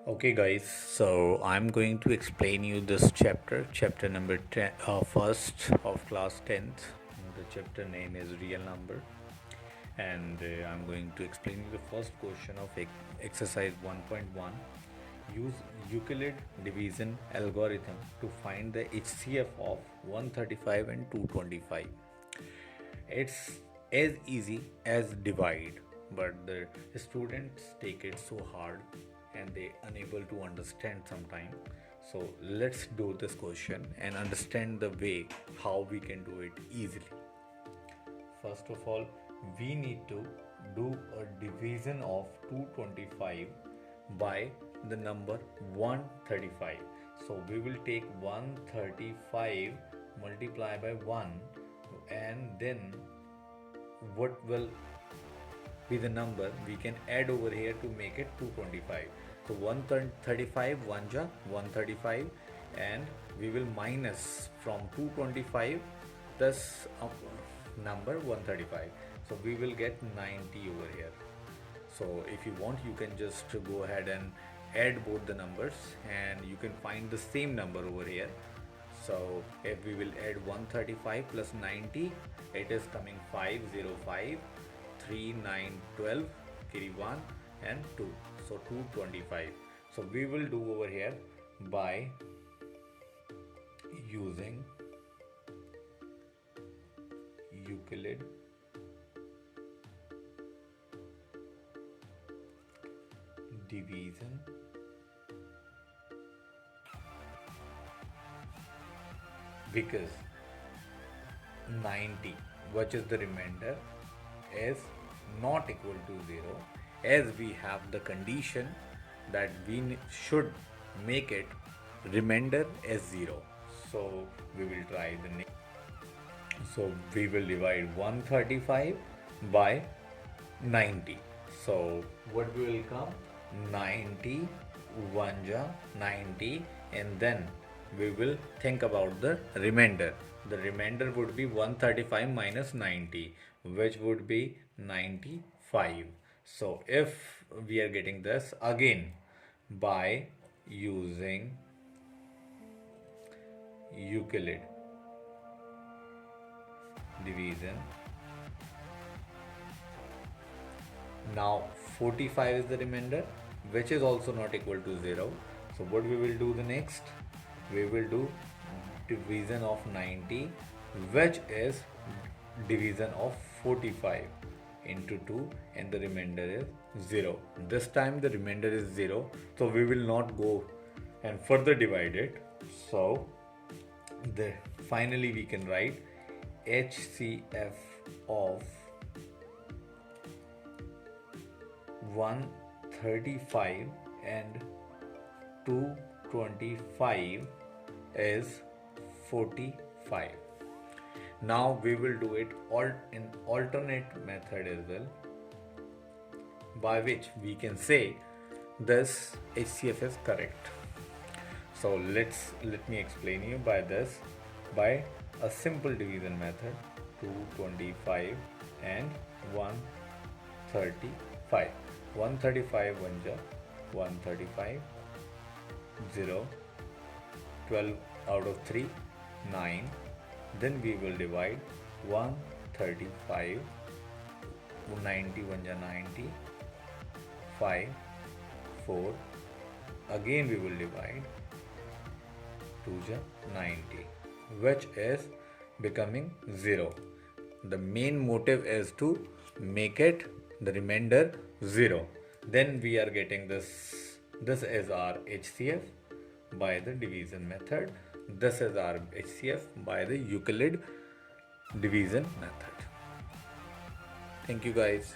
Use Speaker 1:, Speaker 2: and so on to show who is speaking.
Speaker 1: Okay, guys, so I'm going to explain you this chapter number 10, first of class 10th. The chapter name is Real Number, and I'm going to explain you the first question of exercise 1.1. Use Euclid division algorithm to find the HCF of 135 and 225. It's as easy as divide, but the students take it so hard and they unable to understand sometime. So let's do this question and understand the way how we can do it easily. First of all, we need to do a division of 225 by the number 135. So we will take 135 multiply by 1, and then what will be the number we can add over here to make it 225. So 135 1 ja 135, and we will minus from 225 plus number 135, so we will get 90 over here. So if you want, you can just go ahead and add both the numbers and you can find the same number over here. So if we will add 135 plus 90, it is coming 505, 3 9 12, carry 1 and 2, so 225. So we will do over here by using Euclid division because 90, which is the remainder, is not equal to 0, as we have the condition that we should make it remainder as 0. So we will try the next. So we will divide 135 by 90. So what will come? 90 1 ja 90, and then we will think about the remainder. The remainder would be 135 minus 90, which would be 95. So if we are getting this again by using Euclid division, now 45 is the remainder, which is also not equal to 0. So what we will do the next? We will do division of 90, which is division of 45 into 2, and the remainder is 0. This time the remainder is 0, so we will not go and further divide it. So finally we can write HCF of 135 and 225 is 45. Now we will do it in alternate method as well, by which we can say this HCF is correct. So let me explain you by this, by a simple division method. 225 and 135. 135 1 ja 135, 0, 12 out of 3 9. Then we will divide 135, 90 1 ja 90, 5 4. Again we will divide 2 ja 90, which is becoming 0. The main motive is to make it the remainder 0. Then we are getting this is our HCF by the division method. This is our HCF by the Euclid division method. Thank you, guys.